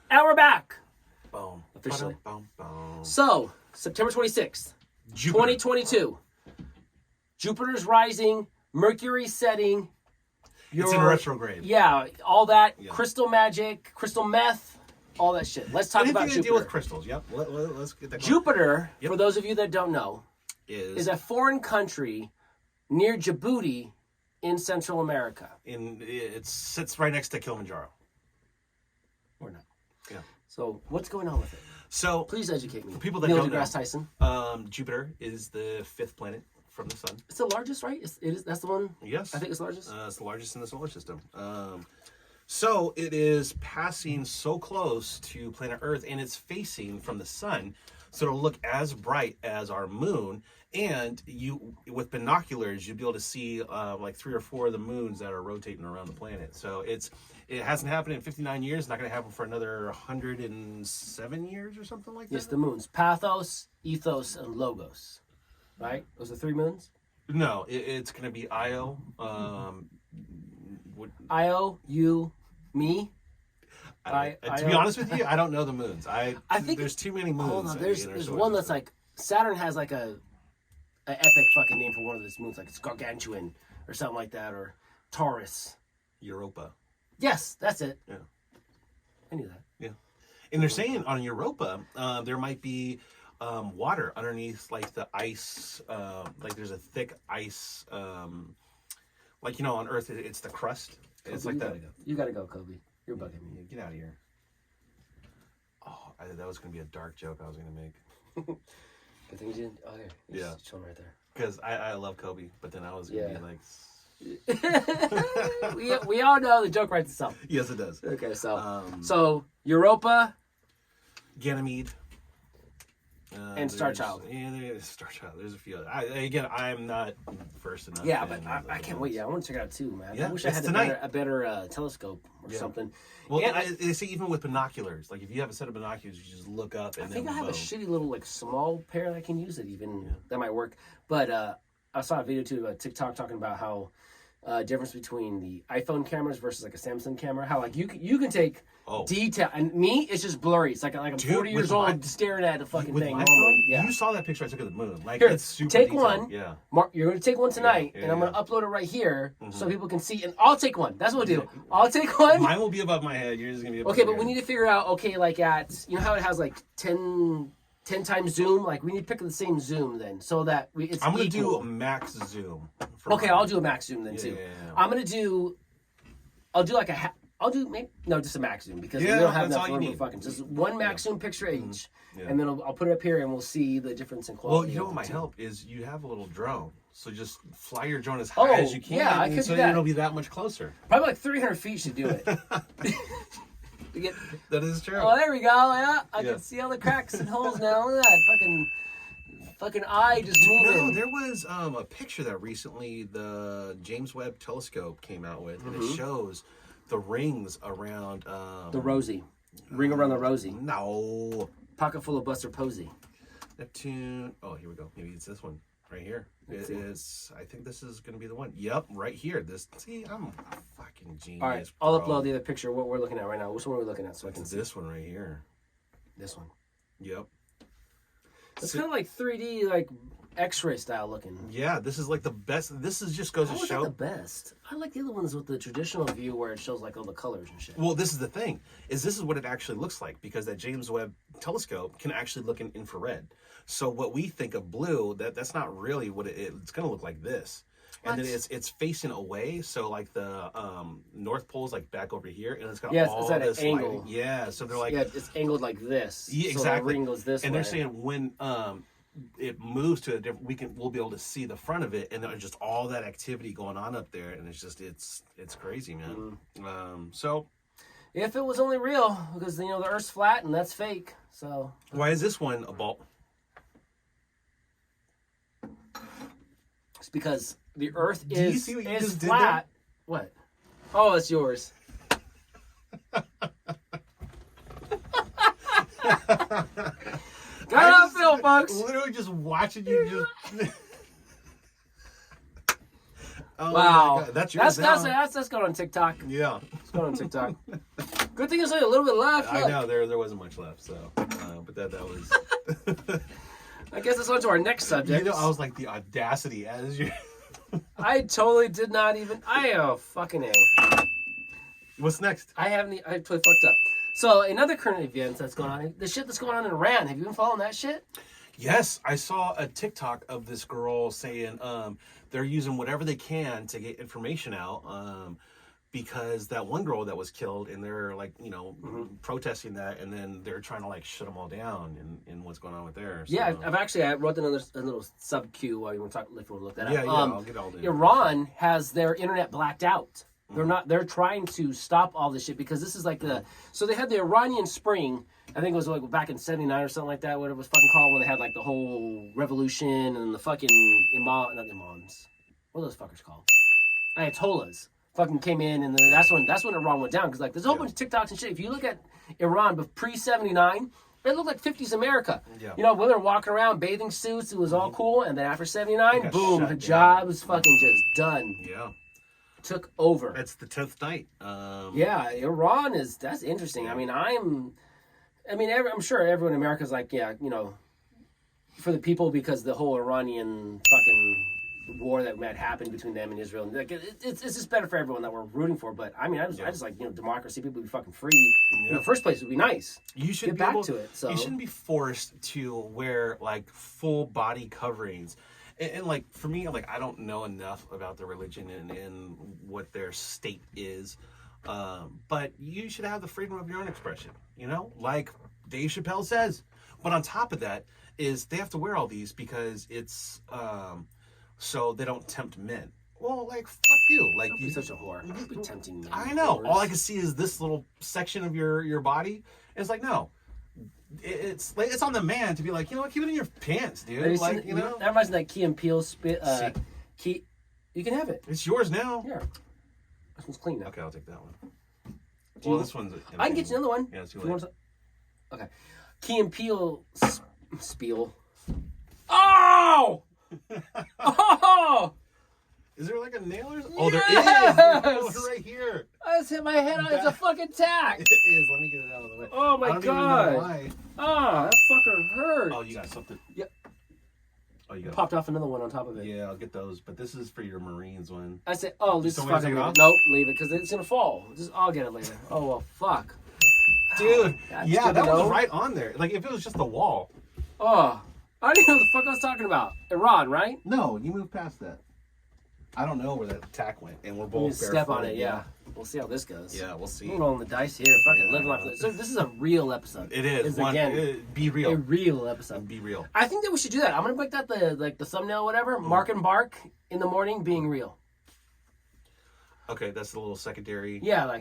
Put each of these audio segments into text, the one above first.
And we're back. Boom. Officially. Boom, boom, boom. So, September 26th, Jupiter. 2022. Jupiter's rising, Mercury setting. It's in retrograde. Yeah, all that. Yeah. Crystal magic, crystal meth, all that shit. Let's talk about Anything to Jupiter. deal with crystals. Yep. Let's get that going. Jupiter, Yep. for those of you that don't know, is a foreign country near Djibouti in Central America. It sits right next to Kilimanjaro. Or not. Yeah. So, what's going on with it? So, Please educate me. for people that Neil don't deGrasse know, Tyson. Jupiter is the 5th planet from the sun. It's the largest, right? That's the one? Yes. I think it's the largest. It's the largest in the solar system. So it is passing so close to planet Earth, and it's facing from the sun, so it'll look as bright as our moon. And you, with binoculars, you'll be able to see like 3 or 4 of the moons that are rotating around the planet. So it hasn't happened in 59 years. It's not going to happen for another 107 years or something like that. Yes, the moons. Pathos, Ethos, and Logos. Right? Those are 3 moons? No, it's going to be Io. Io, you, me. To be honest with you, I don't know the moons. I think there's too many moons. Hold on, there's one that's like Saturn has like an epic fucking name for one of those moons, like it's Gargantuan or something like that, or Taurus. Europa. Yes, that's it. Yeah, I knew that. Yeah, and they're saying on Europa there might be water underneath, like the ice. Like there's a thick ice. Like on Earth, it's the crust. Kobe, It's like that. You gotta go, Kobe. You're bugging me. Get out of here. Oh, that was gonna be a dark joke I was gonna make. Good thing you didn't. Oh, here. Yeah. Just chilling right there. Because I love Kobe, but then I was gonna be like. we all know the joke writes itself. Yes, it does. Okay, so Europa Ganymede. and Star Child. Yeah, there's Star Child. There's a few other. I'm not versed enough. Yeah, but I can't wait. Yeah, I want to check it out too, man. Yeah, I wish I had a better telescope or something. Well, and they say even with binoculars, like if you have a set of binoculars, you just look up and I think I have a shitty little like small pair that I can use. That might work. But I saw a video too about TikTok talking about how difference between the iPhone cameras versus like a Samsung camera. How like you can take detail, and me it's just blurry. It's like I'm 40 years old staring at the fucking thing. Yeah. You saw that picture I took of the moon. Like here, it's super take detailed. one. Yeah. Mark, you're gonna take one tonight, and I'm gonna upload it right here so people can see. And I'll take one. That's what we'll do. I'll take one. Mine will be above my head. Yours is gonna be above. Okay, but we need to figure out. Okay, like at how it has like 10 times zoom. Like we need to pick the same zoom then, so that it's. I'm gonna equal. do a max zoom. Okay, I'll do a max zoom then too. Yeah. I'm gonna do. I'll do like just a max zoom because we Yeah, don't have that's enough all you room need. fucking just one max zoom picture each, Yeah. and then I'll put it up here and we'll see the difference in Well, quality. you know what might help is you have a little drone, so just fly your drone as high as you can. Yeah, I and could so do that. it'll be that much closer. Probably like 300 feet should do it. That is true. Oh, there we go. Yeah, I can see all the cracks and holes now. Look at that fucking eye just moving. No, there was a picture that recently the James Webb Telescope came out with, and it shows the rings around the Rosie. Ring around the Rosie. No. Pocket full of Buster Posey. Neptune. Oh, here we go. Maybe it's this one right here. It is. I think this is going to be the one. Yep, right here. See, I'm a fucking genius. All right, I'll upload the other picture. What we're looking at right now. Which one are we looking at? So I can It's see this one right here. this one. Yep. It's kind of like 3D, like X-ray style looking. Yeah, this is like the best. This is just goes to show. The best. I like the other ones with the traditional view where it shows like all the colors and shit. Well, this is the thing. This is what it actually looks like, because that James Webb Telescope can actually look in infrared. So what we think of blue, that's not really what it's going to look like this. And then it's facing away, so like the North Pole's like back over here, and it's got all it's at this an angle. lighting. Yeah, so they're like, it's angled like this. Yeah, exactly. So the ring goes this and way. they're saying when it moves to a different, we'll be able to see the front of it, and there's just all that activity going on up there, and it's crazy, man. So if it was only real, because the Earth's flat and that's fake. So why is this one a ball? It's because the Earth Do you see what you is just did flat. What? Oh, it's yours. Got on film, folks. Literally just watching you just. Oh wow, my God. That's yours now. That's going on TikTok. Yeah, It's going on TikTok. Good thing there's only a little bit left. I know there wasn't much left, so but that was. I guess let's on to our next subject. You know, I was like the audacity as you. I totally did not even. Fucking A. What's next? I totally fucked up. So another current event that's going on, the shit that's going on in Iran. Have you been following that shit? Yes, I saw a TikTok of this girl saying they're using whatever they can to get information out because that one girl that was killed, and they're like, protesting that, and then they're trying to like shut them all down and what's going on with there. So, Yeah, I wrote a little sub Q while you were talking. If you want to look that up. Yeah, I'll get all the Iran has their internet blacked out. They're trying to stop all this shit because this is like so they had the Iranian Spring. I think it was like back in '79 or something like that, whatever it was fucking called, when they had like the whole revolution and the fucking not imams. What are those fuckers called? Ayatollahs fucking came in, and then that's when Iran went down, because like there's a whole bunch of TikToks and shit. If you look at Iran but pre '79, it looked like '50s America. Yeah. You know, women were walking around bathing suits. It was all cool, and then after '79, boom, hijab was fucking just done. Yeah. Took over. It's the 10th night. Yeah, Iran that's interesting. Yeah. I'm sure everyone in America is like, yeah, for the people, because the whole Iranian fucking war that had happened between them and Israel, like it's just better for everyone that we're rooting for. But I just like democracy, people be fucking free. Yeah. In the first place, would be nice. You should get back to it. So you shouldn't be forced to wear like full body coverings. And like for me, like I don't know enough about the religion and what their state is, but you should have the freedom of your own expression. Like Dave Chappelle says. But on top of that is they have to wear all these because it's so they don't tempt men. Well, like fuck you, like you're such a whore. Don't be tempting men. I know. All I can see is this little section of your body. And it's like no. It's on the man to be like, keep it in your pants, dude. That reminds me of that Key and Peele spit. Key, you can have it. It's yours now. Here, this one's clean now. Okay, I'll take that one. Well, this one's. I can get you another one. Yeah, it's too late. Okay, Key and Peele spiel. Oh! Oh! Is there like a nail or something? Oh, there is. There's right here. I just hit my head on. It's a fucking tack. It is. Let me get it out of the way. Oh my god. Even know why. Oh, that fucker hurt. Oh, you got something. Yep. Oh, you got popped off another one on top of it. Yeah, I'll get those. But this is for your Marines one. I said, this is fucking. Nope, leave it because it's gonna fall. I'll get it later. Oh well, fuck. Dude, yeah, that was right on there. Like if it was just the wall. Oh, I didn't know what the fuck I was talking about. Iran, right? No, you moved past that. I don't know where that tack went, and we're both step on it. Yeah, we'll see how this goes. Yeah, we'll see. We're rolling the dice here. Fucking living life. So this is a real episode. It is. Be real. A real episode. Be real. I think that we should do that. I'm gonna make that the thumbnail, or whatever. Marc and Barc in the morning being real. Okay, that's a little secondary. Yeah,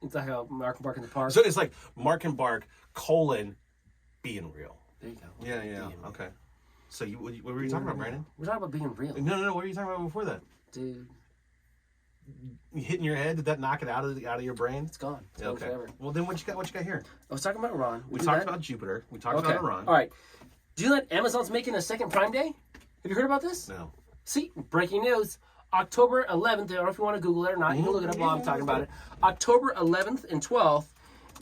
it's like how Marc and Barc in the park. So it's like Marc and Barc : being real. There you go. Yeah. Okay. So what were you talking about, Brandon? We're talking about being real. No. What were you talking about before that? Dude, you hitting your head? Did that knock it out of your brain? It's gone. It's gone forever. Well, then what you got here? I was talking about Iran. We talked about Jupiter. We talked about Iran. All right. Do you know that Amazon's making a second Prime Day? Have you heard about this? No. See, breaking news. October 11th. I don't know if you want to Google it or not. You can look it up while I'm talking about it. October 11th and 12th.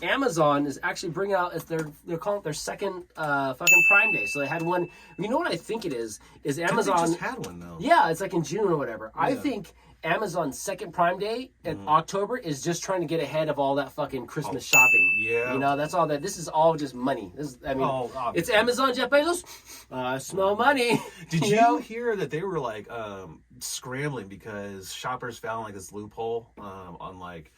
Amazon is actually bringing out, they're calling it their second fucking Prime Day. So they had one. You know what I think it is Amazon. They just had one though. Yeah, it's like in June or whatever. Yeah. I think Amazon's second Prime Day in October is just trying to get ahead of all that fucking Christmas shopping. Yeah. That's all that. This is all just money. It's Amazon, Jeff Bezos. Smell money. Did you hear that they were like scrambling because shoppers found like this loophole on like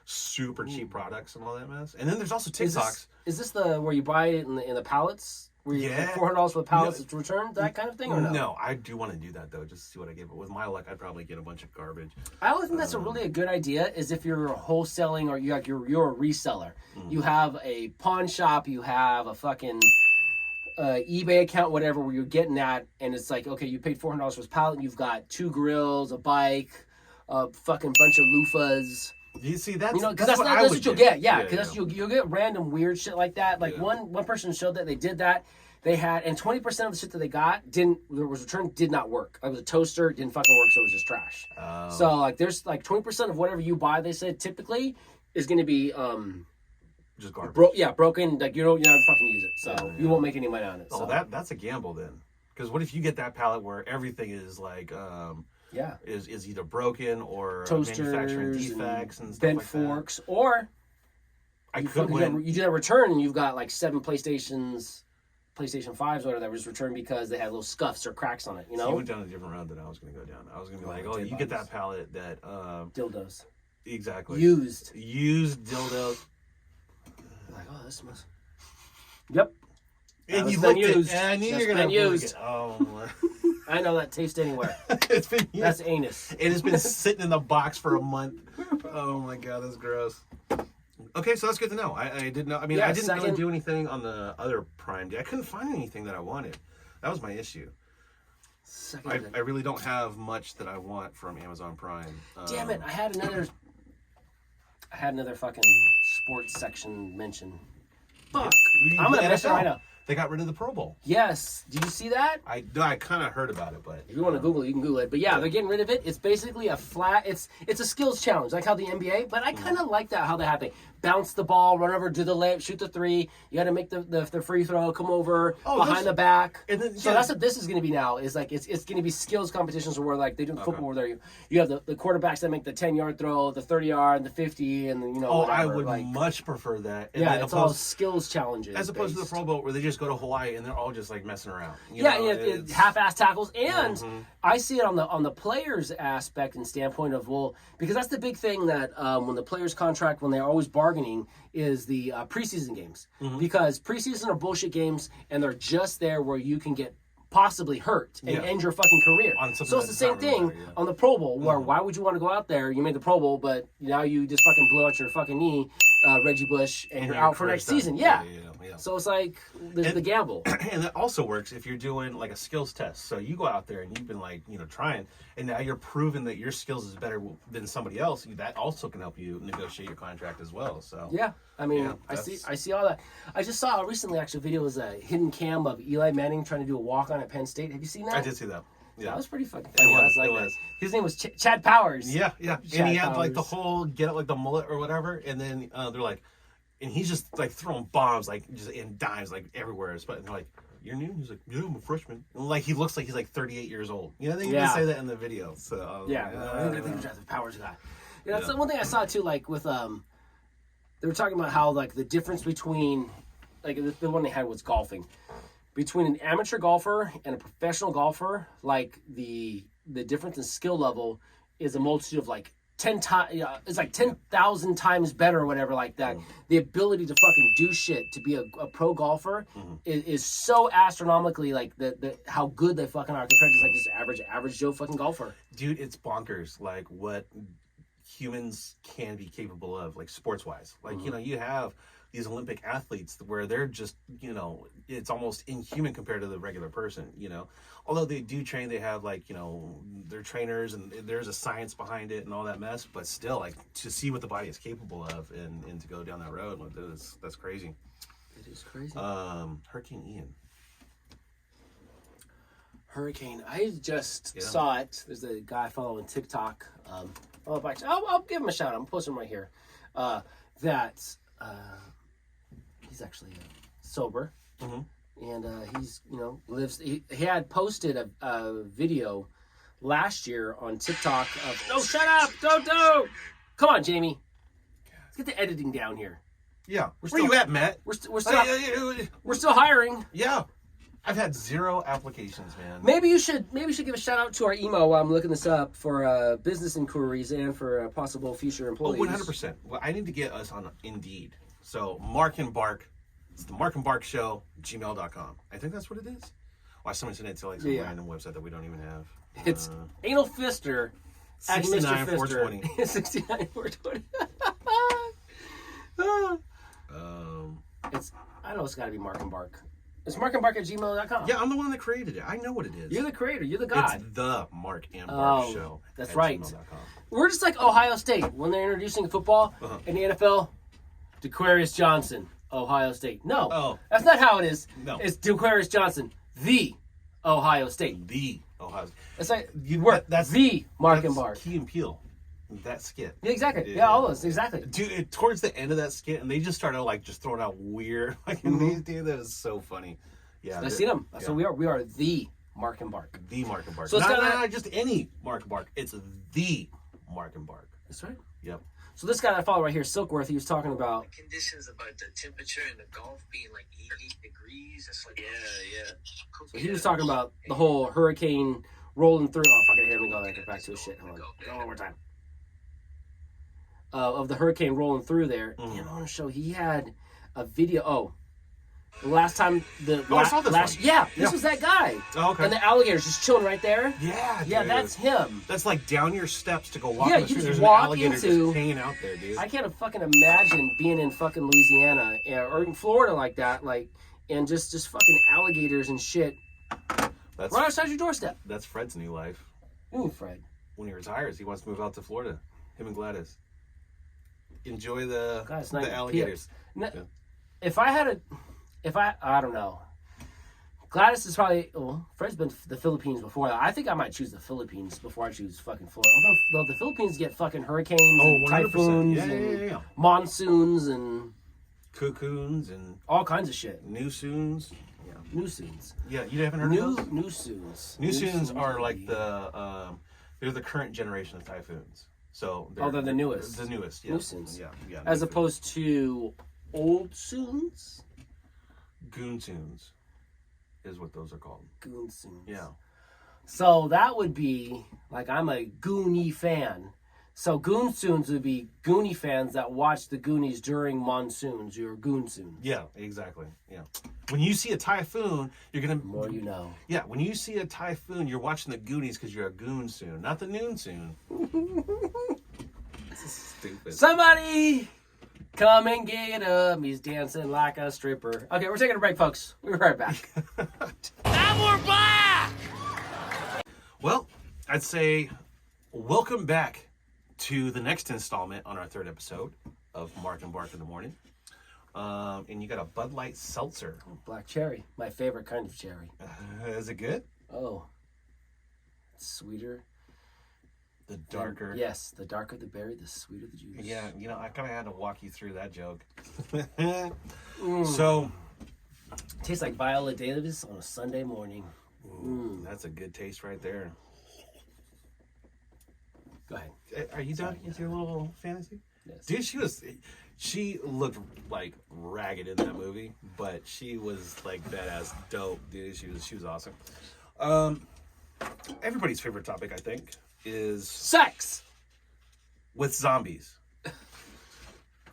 super cheap products and all that mess? And then there's also TikToks. Is this the where you buy it in the pallets? Where you pay $400 for the pallets to return, that kind of thing, or no? No, I do want to do that though, just to see what I get. But with my luck, I'd probably get a bunch of garbage. I always think that's a really good idea. Is if you're wholesaling or you're a reseller, you have a pawn shop, you have a fucking eBay account, whatever, where you're getting that, and it's like, okay, you paid $400 for this pallet, and you've got 2 grills, a bike, a fucking bunch of loofahs. You see, that's that's what you'll get. Yeah, because you'll get random weird shit like that. Like one person showed that they did that. They had, and 20% of the shit that they got was returned, did not work. It was a toaster, didn't fucking work, so it was just trash. So like there's like 20% of whatever you buy, they said typically is going to be just garbage. Broken. Like you're not fucking use it, so you won't make any money on it. So. Oh, that's a gamble then. Because what if you get that pallet where everything is like, is either broken or toasters, manufacturing defects and stuff bent like forks, or you do that return and you've got like 7 PlayStation 5s or whatever that was returned because they had little scuffs or cracks on it. You know, so you went down a different road than I was going to go down. I was going to be like, oh, you get that pallet that dildos. Exactly. Used dildos. Like, oh, this must. Yep. And you looked used. At, I knew you're gonna used. Oh my. I know that taste anywhere. It's been used. That's anus. It has been sitting in the box for a month. Oh my god, that's gross. Okay, so that's good to know. I didn't know. I mean, I didn't really do anything on the other Prime Day. I couldn't find anything that I wanted. That was my issue. I really don't have much that I want from Amazon Prime. Damn it! I had another fucking sports section mention. Fuck! I'm gonna mess it right now. They got rid of the Pro Bowl. Yes. Did you see that? I kind of heard about it, but if you want to Google it, you can Google it. But yeah, they're getting rid of it. It's basically a flat. It's a skills challenge, like how the NBA. But I kind of like that how they have it. Bounce the ball, run over, do the layup, shoot the 3. You got to make the free throw, come over behind the back. And then, so that's what this is going to be now. Is like it's going to be skills competitions where like they do football where you have the quarterbacks that make the 10-yard throw, the 30-yard, the 50, and whatever. I would much prefer that. And it's all skills challenges as opposed to the Pro Bowl where they just go to Hawaii and they're all just like messing around. It's half-ass tackles, and I see it on the players' aspect and standpoint of because that's the big thing that when the players contract when they're always bargaining is the preseason games because preseason are bullshit games and they're just there where you can get possibly hurt and end your fucking career. So it's the same thing on the Pro Bowl where why would you want to go out there? You made the Pro Bowl, but now you just fucking blew out your fucking knee, Reggie Bush, and you're out for next season. Yeah. So it's like the gamble. And that also works if you're doing like a skills test. So you go out there and you've been like, trying, and now you're proving that your skills is better than somebody else. That also can help you negotiate your contract as well. So I mean, I see all that. I just saw recently actually a video was a hidden cam of Eli Manning trying to do a walk on at Penn State. Have you seen that? I did see that. Yeah, that was pretty fucking funny. It was. His name was Chad Powers. Yeah. And he had like the whole get it like the mullet or whatever, and then they're like. And he's just like throwing bombs, like just in dimes, like everywhere. And they're like, "You're new?" He's like, "Yeah, I'm a freshman." And like he looks like he's like 38 years old. They even say that in the video. So I think the Powers guy. That's the one thing I saw too. Like with they were talking about how like the difference between like the one they had was golfing between an amateur golfer and a professional golfer. Like the difference in skill level is a multitude of like 10 times, it's like 10,000 times better or whatever like that. The ability to fucking do shit to be a pro golfer is so astronomically like the how good they fucking are compared to like just average Joe fucking golfer. Dude, it's bonkers like what humans can be capable of, like sports wise. Like you have these Olympic athletes where they're just it's almost inhuman compared to the regular person. Although they do train, they have like they're trainers and there's a science behind it and all that mess, but still like to see what the body is capable of and to go down that road, that's crazy. It is crazy. Hurricane Ian. I just saw it. There's a guy following TikTok. I'll give him a shout out. I'm posting him right here. That he's actually sober. And he's lives. He had posted a video last year on TikTok of no, shut up, don't. Come on, Jamie. Let's get the editing down here. Yeah, where you at, Matt? We're still hiring. Yeah, I've had 0 applications, man. Maybe you should give a shout out to our email while I'm looking this up for business inquiries and for possible future employees. 100%. Well, I need to get us on Indeed. So Marc and Barc. It's the Marc and Barc Show, gmail.com. I think that's what it is. Why somebody sent it to like some random website that we don't even have. It's Anal Fister at Mr. Fister. 69,420. I know it's got to be Marc and Barc. It's Marc and Barc at gmail.com. Yeah, I'm the one that created it. I know what it is. You're the creator. You're the god. It's the Marc and Barc Show. That's right. Gmail.com. We're just like Ohio State when they're introducing football in the NFL. DeQuarius Johnson. Ohio State. No, that's not how it is. No, it's DeQuarius Johnson, the Ohio State. The Ohio State. It's like that's the Marc and Barc. Key and Peele. that skit. Yeah, exactly. Yeah, all those exactly. Dude, towards the end of that skit, and they just started like just throwing out weird. Like, dude, that was so funny. Yeah, I've seen them. So we are the Marc and Barc. The Marc and Barc. So it's not just any Marc and Barc. It's the Marc and Barc. That's right. Yep. So this guy that I follow right here, Silkworth, he was talking about the conditions about the temperature in the Gulf being like 80 degrees. It's like yeah. So he was talking about the whole hurricane rolling through. Oh, fucking here we go. I get back to his shit. Hold on. One more time. Of the hurricane rolling through there. Damn, I want to show. He had a video. Oh, the last time I saw this one. Yeah, this was that guy. Oh, okay. And the alligator's just chilling right there. Yeah, dude. Yeah, that's him. That's like down your steps to go walk. Yeah, on the you street. just There's walk an alligator into- just hanging out there, dude. I can't fucking imagine being in fucking Louisiana or in Florida like that, like, and just fucking alligators and shit That's right outside your doorstep. that's Fred's new life. Ooh, Fred. When he retires, he wants to move out to Florida. Him and Gladys. Enjoy the Gladys the Knight, alligators. No, Yeah. I don't know. Gladys is probably, Fred's been to the Philippines before. I think I might choose the Philippines before I choose fucking Florida. Although the Philippines get fucking hurricanes and 100%. typhoons Yeah, and yeah. monsoons and Cocoons and all kinds of shit. Newsoons. Yeah. Newsoons. Yeah, you haven't heard of those? Newsoons. Newsoons are like they're the current generation of typhoons. So they're the newest. The newest, yeah. Newsoons. Yeah. As opposed to old soons? Goonsoons is what those are called. Goonsoons. Yeah. So that would be, like, I'm a Goonie fan. So Goonsoons would be Goonie fans that watch the Goonies during monsoons. You're Goonsoons. Yeah, exactly. Yeah. When you see a typhoon, you're gonna More you know. Yeah, when you see a typhoon, you're watching the Goonies because you're a goon soon, not the noon soon. This is stupid. Somebody come and get him. He's dancing like a stripper. Okay, we're taking a break, folks. We'll be right back. And we're back! Well, I'd say welcome back to the next installment on our third episode of Marc and Barc in the Morning. And you got a Bud Light Seltzer. Black cherry. My favorite kind of cherry. Is it good? Oh. It's sweeter. The darker. Yes, the darker the berry, the sweeter the juice. Yeah, I kind of had to walk you through that joke. So, Tastes like Viola Davis on a Sunday morning. that's a good taste right there. Go ahead. Are you done with your little fantasy? Yes. Dude, she looked like ragged in that movie, but she was like badass dope, dude. She was awesome. Everybody's favorite topic, I think, is Sex. with zombies.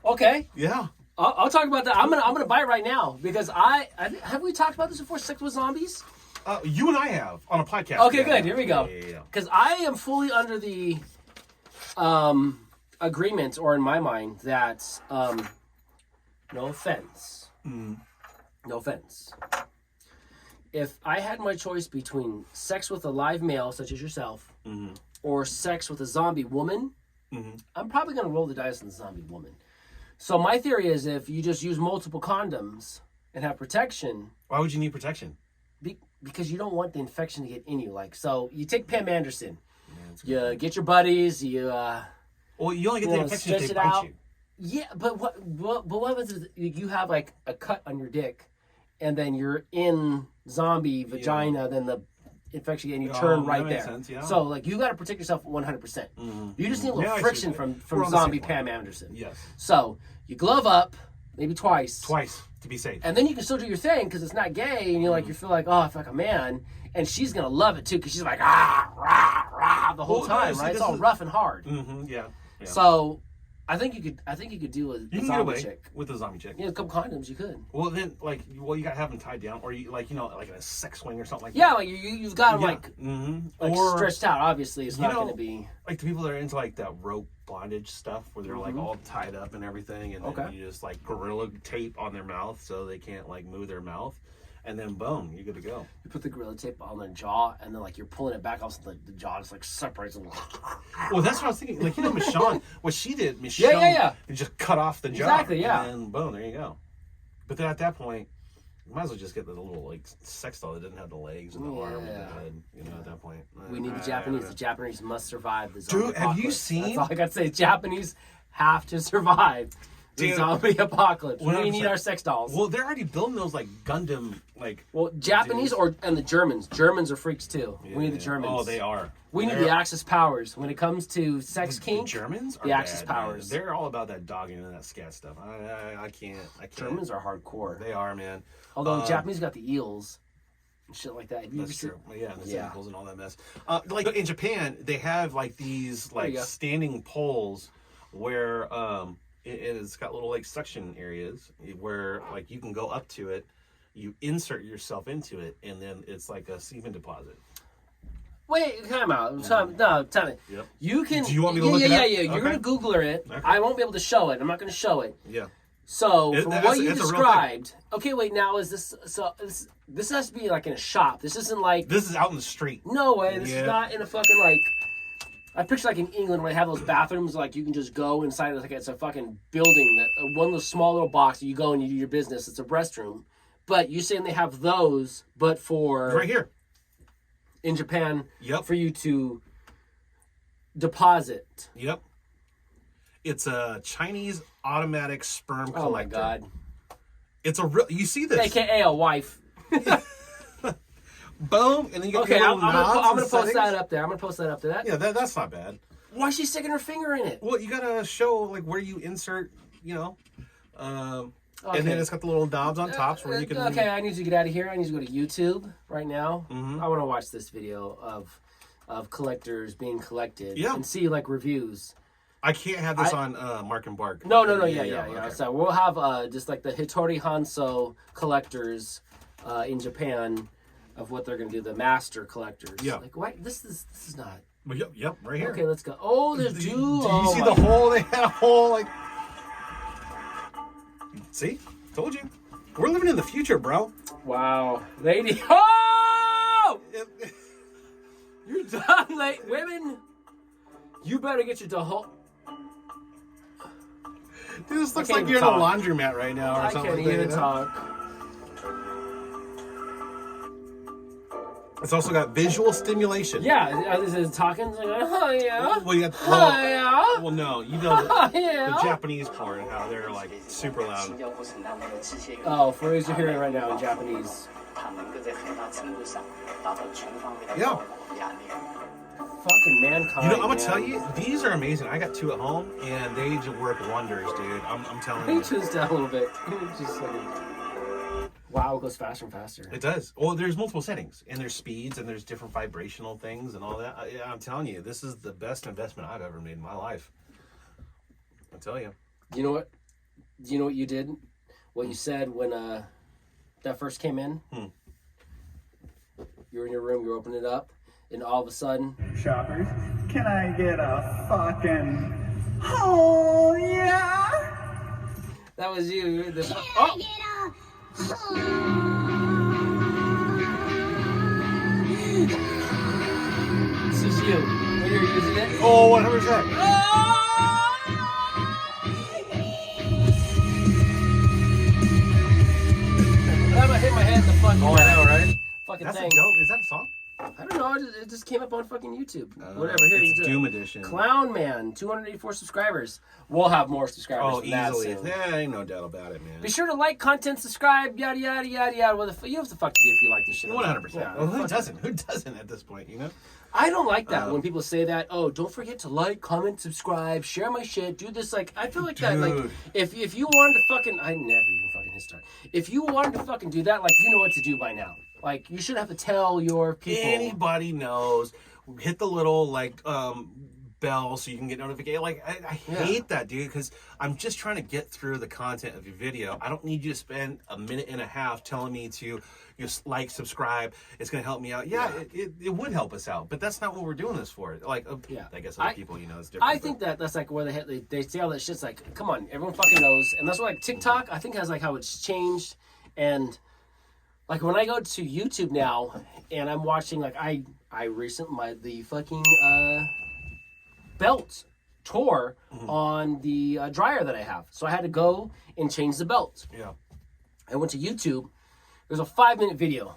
Okay. Yeah. I'll talk about that. I'm gonna bite right now because I have we talked about this before? Sex with zombies. You and I have on a podcast. Okay, Yeah. good. Here we go. Yeah. Because I am fully under the agreement, or in my mind, that no offense, no offense. If I had my choice between sex with a live male, such as yourself, or sex with a zombie woman, I'm probably gonna roll the dice on the zombie woman. So my theory is, if you just use multiple condoms and have protection. Why would you need protection? Because you don't want the infection to get in you. Like, so you take Pam Anderson, you get your buddies, you Well, you only get the infection if stretch they it bite out. you. Yeah, but what happens is you have like a cut on your dick, and then you're in zombie vagina, then the infection, and you turn that right makes there. sense, yeah. So like you got to protect yourself 100%. You just need a Now little I see friction that. from We're on the zombie same Pam point. Anderson. Yes. So you glove up, maybe twice, To be safe. and then you can still do your thing because it's not gay, and you're like you feel like, oh, I feel like a man, and she's gonna love it too because she's like rah the whole Well, time, see, right? It's this all is- rough and hard. Yeah. So I think you could do a You can get zombie away chick. with the zombie chick. Yeah, a couple condoms you could. Well, then, you gotta have them tied down, or you like in a sex swing or something like Yeah, that. like you've got them like or stretched out. Obviously, it's you not know, going to be. like the people that are into like that rope bondage stuff, where they're like all tied up and everything, and then you just like gorilla tape on their mouth so they can't like move their mouth, and then boom, you're good to go. You put the gorilla tape on their jaw, and then like you're pulling it back off, so the jaw just like separates. And... Well, that's what I was thinking. Like Michonne, what she did, Michonne, Yeah. and just cut off the jaw. Exactly, yeah. And then boom, there you go. But then at that point, Might as well just get the little like sex doll that doesn't have the legs and the arm and the head. You know, at that point, We need the Japanese. The Japanese must survive the zombie Dude, have you apocalypse. seen- That's all I gotta say. Japanese have to survive the Dude, zombie apocalypse. We 100%. need our sex dolls. Well, they're already building those like Gundam like. Well, Japanese and the Germans. Germans are freaks too. We need the Germans. Oh, they are. We need the Axis powers when it comes to sex kink. The Germans are the Axis bad, powers. Man. They're all about that dogging and that scat stuff. I can't. Germans are hardcore. They are, man. Although the Japanese got the eels and shit like that. Have you ever That's seen- true. Yeah, the tentacles and all that mess. Like in Japan, they have like these like standing poles where it's got little like suction areas where like you can go up to it, you insert yourself into it, and then it's like a semen deposit. Wait, time out. Tell me. Yep. You can. Do you want me to look it up? Yeah. You're gonna Googler it. Okay. I won't be able to show it. I'm not gonna show it. Yeah. So from what you it's a real described, okay. Wait, now is this? So this has to be like in a shop. This isn't like. This is out in the street. No way. This Yeah. is not in a fucking like. I picture like in England where they have those bathrooms like you can just go inside. Like it's a fucking building that one of those small little boxes you go and you do your business. It's a restroom, but you're saying they have those, but for Right here. in Japan. Yep. For you to deposit. Yep. It's a Chinese automatic sperm collector. Oh my god. It's a real. You see this? AKA a wife. Boom, and then you get Okay, your I'm little knobs gonna and post settings. that up there. I'm gonna post that up there. Yeah, that's not bad. Why is she sticking her finger in it? Well, you gotta show like where you insert, you know, and Okay. then it's got the little knobs on tops where you can. Okay, I need to get out of here. I need to go to YouTube right now. Mhm. I want to watch this video of collectors being collected Yeah. and see like reviews. I can't have this on Marc and Barc. No, yeah. Okay. So we'll have just like the Hitori Hanso collectors in Japan of what they're gonna do. The master collectors. Yeah. Like why? This is not. Well, yep, right here. Okay, let's go. Oh, there's Do two. you see the hole? They had a hole like. See, told you. We're living in the future, bro. Wow, lady. Oh! You're done, late women. You better get your whole. Dude, this looks I like can't you're in even a talk. laundromat right now, or I something. can't like that, even you know? talk. It's also got visual stimulation. Yeah, is it talking? It's like, oh yeah. Well, you got. Oh yeah. Well, no, you know Oh the yeah. Japanese part and how they're like super loud. Oh, for those you're hearing right now in Japanese. Yeah. Fucking mankind. You know, I'm gonna man. tell you, these are amazing. I got two at home, and they just work wonders, dude. I'm telling Let me you. choose that a little bit. Just like, wow, it goes faster and faster. It does. Well, there's multiple settings, and there's speeds, and there's different vibrational things, and all that. I'm telling you, this is the best investment I've ever made in my life. I tell you. You know what? Do you know what you did? What you said when that first came in? You were in your room, you opened it up, and all of a sudden, Shoppers, can I get a fucking oh yeah? that was you. You were the, this is you when you're using it. Oh, 100%. I'm gonna hit my head in the fucking, Oh, I know, right? fucking That's thing. a dope. Is that a song? I don't know. It just came up on fucking YouTube. Whatever. Here, you It's do it. Doom Edition. Clown Man, 284 subscribers. We'll have more subscribers. Oh, than that easily. soon. Yeah, ain't no doubt about it, man. Be sure to like, content, subscribe, yada yada yada yada. What the you have to fuck to do if you like this shit. 100%. Yeah, Well, who fuck- doesn't? Who doesn't at this point, you know? I don't like that when people say that. Oh, don't forget to like, comment, subscribe, share my shit, do this. Like, I feel like that. Like, Dude. if you wanted to fucking, I never even fucking hit start. If you wanted to fucking do that, like, you know what to do by now. Like, you should have to tell your people. Anybody knows. Hit the little, like, bell so you can get notification. Like, I hate that, dude, because I'm just trying to get through the content of your video. I don't need you to spend a minute and a half telling me to just like, subscribe. It's going to help me out. Yeah, it would help us out, but that's not what we're doing this for. Like, I guess other people, you know, it's different. I think that's like where they say all that shit's like, come on, everyone fucking knows. And that's why like TikTok, I think has like how it's changed. And like when I go to YouTube now and I'm watching like the fucking belt tore on the dryer that I have. So I had to go and change the belt. Yeah. I went to YouTube There's a 5-minute video.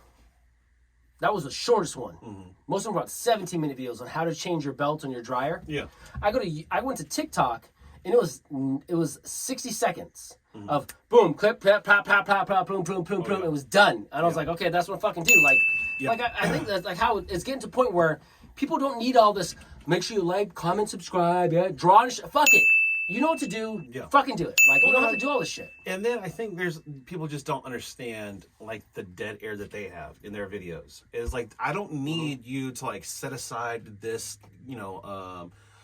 That was the shortest one. Mm-hmm. Most of them were about 17-minute videos on how to change your belt on your dryer. Yeah. I went to TikTok and it was 60 seconds of boom, clip, pop, pop, pop, pop, pop, boom, boom, boom, boom. yeah. It was done, and I was like, okay, that's what I fucking do. Like, Yeah. like I think that's like how it's getting to a point where people don't need all this. Make sure you like, comment, subscribe, yeah, draw, and fuck it. You know what to do. Yeah. Fucking do it. Like you don't have to do all this shit. And then I think there's people just don't understand like the dead air that they have in their videos. Is like I don't need you to like set aside this,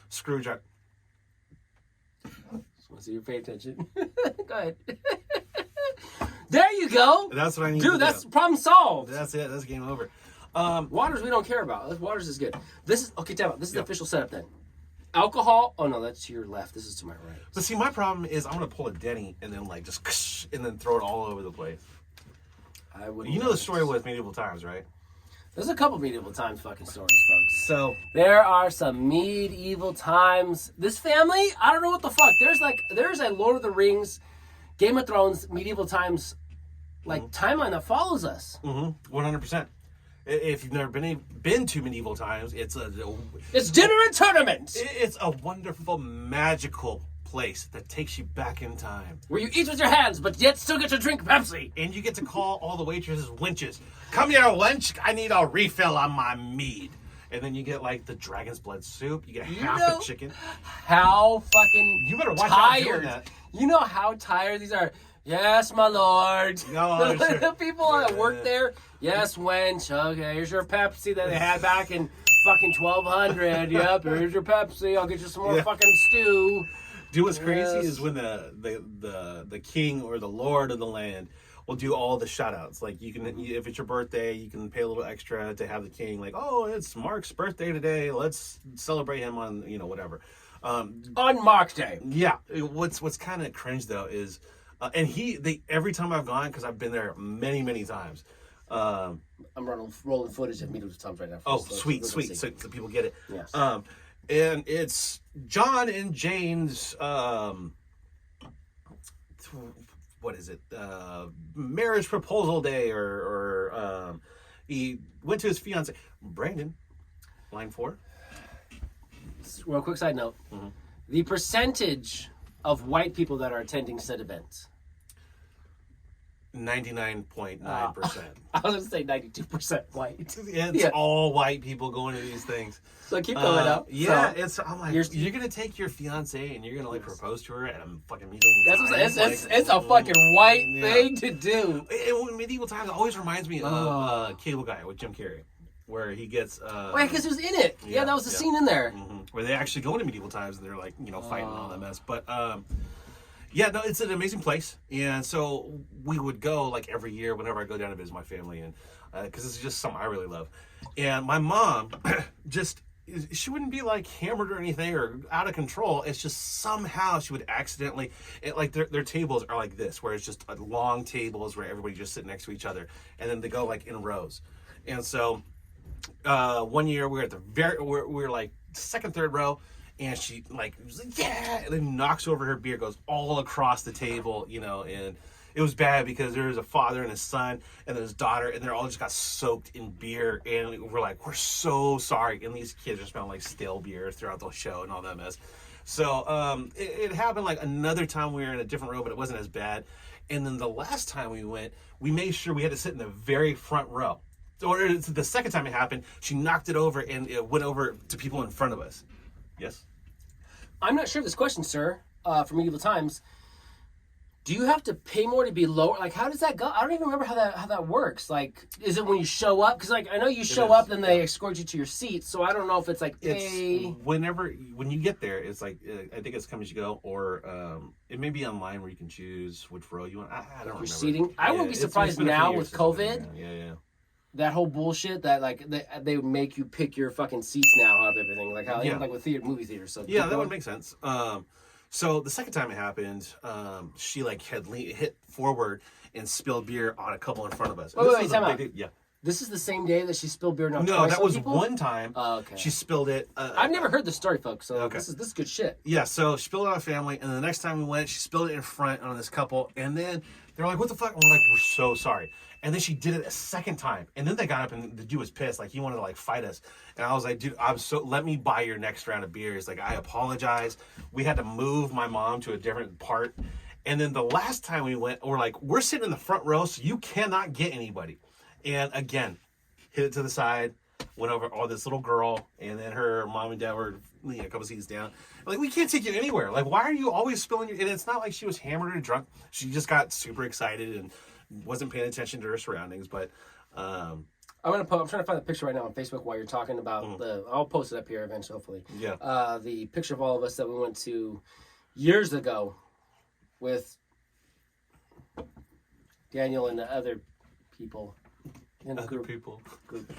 screwdriver. Just want to see you pay attention. Go ahead. There you go. That's what I need. Dude, to that's do. problem solved. That's it. That's game over. Waters we don't care about. Waters is good. This is okay. Tell me, this is the Yeah. official setup then. Alcohol. Oh no, that's to your left. This is to my right. But see, my problem is I'm gonna pull a Denny and then like just and then throw it all over the place. I would. You know the story with medieval times, right? There's a couple medieval times fucking stories, folks. So There are some medieval times. This family, I don't know what the fuck. There's a Lord of the Rings, Game of Thrones, medieval times, like timeline that follows us. 100%. If you've never been to medieval times, it's Dinner and tournament it's a wonderful, magical place that takes you back in time. where you eat with your hands, but yet still get to drink Pepsi. And you get to call all the waitresses wenches. Come here, wench. I need a refill on my mead. And then you get like the dragon's blood soup. You get half know a chicken. How fucking You better watch out doing tired. that. You know how tired these are. Yes, my lord. No, the, sure. the people that work there. Yes, wench. Okay, here's your Pepsi that they had back in fucking 1200. Yep, here's your Pepsi. I'll get you some more Yeah. fucking stew. Dude, what's crazy Yes. is when the king or the lord of the land will do all the shout outs. Like you can, if it's your birthday, you can pay a little extra to have the king. Like, oh, it's Mark's birthday today. Let's celebrate him on whatever. On Marc Day. Yeah. What's kind of cringe though is, and they every time I've gone, because I've been there many times. I'm rolling footage of medieval times right now. Oh, So sweet. we're gonna see. So people get it. Yes. And it's John and Jane's, what is it? Marriage proposal day, or he went to his fiance, Brandon. Line 4. Real quick side note. The percentage of white people that are attending said event. 99.9%. I was going to say 92% white. It's all white people going to these things. So keep going up. Yeah, So, I'm like, you're gonna take your fiance and you're gonna like propose to her at a fucking medieval that's what times? it's a fucking white yeah. thing to do. And medieval times always reminds me of Cable Guy with Jim Carrey, where he gets. Wait, because it was in it. Yeah, that was the scene in there. Where they actually go into medieval times and they're like, fighting all that mess. But yeah, no, it's an amazing place, and so we would go like every year whenever I go down to visit my family, and because it's just something I really love. And my mom she wouldn't be like hammered or anything or out of control. It's just somehow she would accidentally, like their tables are like this, where it's just long tables where everybody just sit next to each other, and then they go like in rows. And so one year we were at the we were like second, third row. And she like was like, yeah, and then knocks over her beer, goes all across the table, and it was bad because there was a father and his son and his daughter, and they all just got soaked in beer, and we're like, we're so sorry. And these kids are smelling like stale beer throughout the show and all that mess. So it happened like another time we were in a different row, but it wasn't as bad. And then the last time we went, we made sure we had to sit in the very front row. Or the second time it happened, she knocked it over and it went over to people in front of us. Yes? I'm not sure of this question, sir, from medieval times. Do you have to pay more to be lower? Like, how does that go? I don't even remember how that works. Like, is it when you show up? Because, like, I know you show up, then they escort you to your seat. So I don't know if it's like pay. When you get there, it's like I think it's come as you go, or it may be online where you can choose which row you want. I don't remember. Seating. I wouldn't be surprised now with COVID. Yeah. That whole bullshit that like they would make you pick your fucking seats now of everything, like how like with movie theaters. So yeah, that would make sense. So the second time it happened, she like had hit forward and spilled beer on a couple in front of us. Wait, time out. Yeah. This is the same day that she spilled beer. No, twice that on was people? one time. Oh, okay. She spilled it. I've never heard the story, folks. So Okay. this is good shit. Yeah, so she spilled it on a family, and the next time we went, she spilled it in front on this couple, and then They're like, what the fuck? And we're like, we're so sorry. And then she did it a second time. And then they got up and the dude was pissed. Like, he wanted to, like, fight us. And I was like, dude, let me buy your next round of beers. Like, I apologize. We had to move my mom to a different part. And then the last time we went, we're sitting in the front row, so you cannot get anybody. And again, hit it to the side, went over this little girl, and then her mom and dad were a couple seats down. Like, we can't take you anywhere. Like, why are you always spilling your... And it's not like she was hammered or drunk. She just got super excited and wasn't paying attention to her surroundings. But I'm trying to find the picture right now on Facebook while you're talking about I'll post it up here eventually, hopefully. Yeah. The picture of all of us that we went to years ago with Daniel and the other people in the group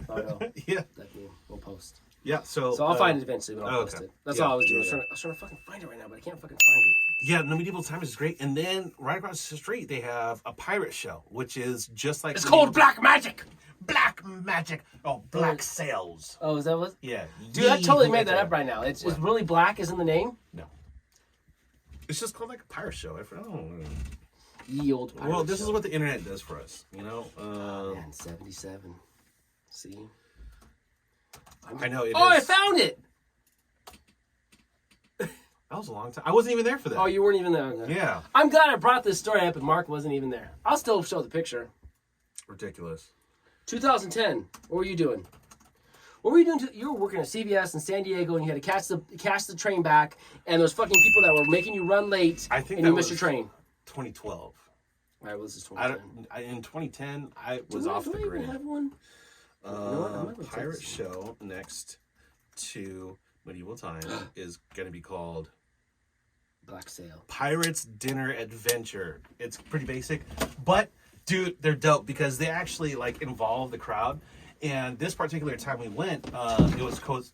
photo. Yeah. That we'll post. Yeah, so I'll find it eventually, but I'll post it. That's all I was doing. Yeah. I was trying to fucking find it right now, but I can't fucking find it. Yeah, No Medieval Times is great. And then right across the street, they have a pirate show, which is just like... It's called Black Magic! Black Magic! Oh, Black Sails. Oh, is that what? Yeah. Dude, I totally made that up right now. It's really black is in the name? No. It's just called like a pirate show. I don't know. Ye old pirate Well, this show. is what the internet does for us, you know? Man, 77. See? I know. I found it! That was a long time. I wasn't even there for that. Oh, you weren't even there. Okay. Yeah. I'm glad I brought this story up and Mark wasn't even there. I'll still show the picture. Ridiculous. 2010. What were you doing? What were you doing? You were working at CBS in San Diego, and you had to catch the train back, and those fucking people that were making you run late, I think and you missed your train. 2012. All right, well, this is 2010. In 2010, I was off the grid. Have one? Pirate show next to Medieval Times is going to be called Black Sail. Pirates Dinner Adventure. It's pretty basic, but dude, they're dope because they actually like involve the crowd. And this particular time we went, it was Co's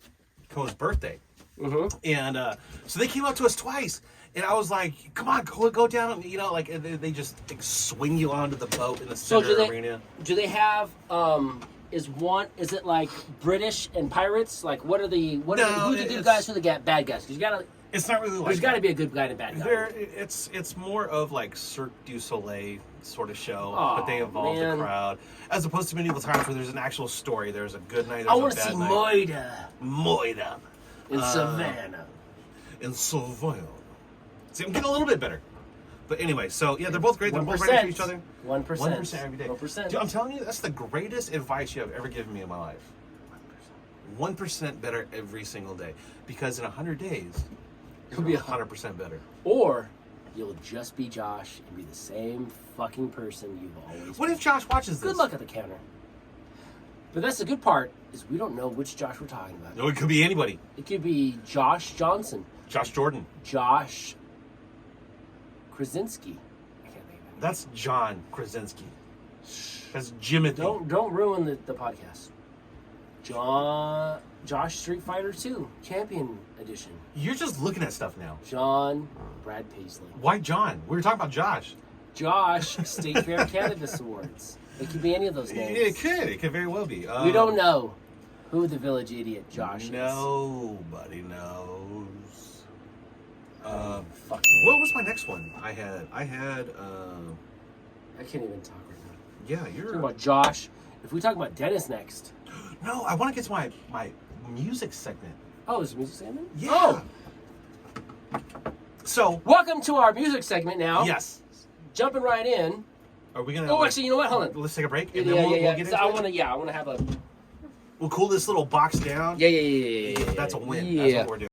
birthday. Mm-hmm. And so they came up to us twice. And I was like, come on, go down. You know, like they just like, swing you onto the boat in the center arena. Do they have, is it like British and pirates? Like, who are the good guys, who are the bad guys? Because you gotta... It's not really like there's got to be a good guy and a bad guy. It's more of like Cirque du Soleil sort of show, Oh, but they involve man. the crowd, as opposed to Medieval Times where there's an actual story. There's a good night. I want to to see Moida in Savannah. In Savannah. See, I'm getting a little bit better. But anyway, so yeah, they're both great. They're both right next to each other. 1%. 1% every day. 1%. Dude, I'm telling you, that's the greatest advice you have ever given me in my life. 1% better every single day. Because in 100 days, you'll be 100% better. Or you'll just be Josh and be the same fucking person you've always What been. if Josh watches this? Good luck at the counter. But that's the good part, is we don't know which Josh we're talking about. No, it could be anybody. It could be Josh Johnson. Josh Jordan. Josh Krasinski. I can't think of it. That's John Krasinski. That's Jimothy. Don't ruin the podcast. Josh Street Fighter 2 Champion Edition. You're just looking at stuff now. John Brad Paisley. Why John? We were talking about Josh. Josh State Fair Cannabis Awards. It could be any of those names. It could. It could very well be. We don't know who the village idiot Josh is. Nobody knows. Fucking. What was my next one? I had. I can't even talk right now. Yeah, you're Talking about Josh. If we talk about Dennis next. No, I want to get to my music segment. Oh, is music segment? Yeah. Oh. So Welcome to our music segment now. yes. Jumping right in. Are we gonna? Oh, actually, you know what? Hold on. Let's take a break. And Yeah. then we'll get into So I it. want to have a. We'll cool this little box down. Yeah. That's a win. Yeah. That's what we're doing.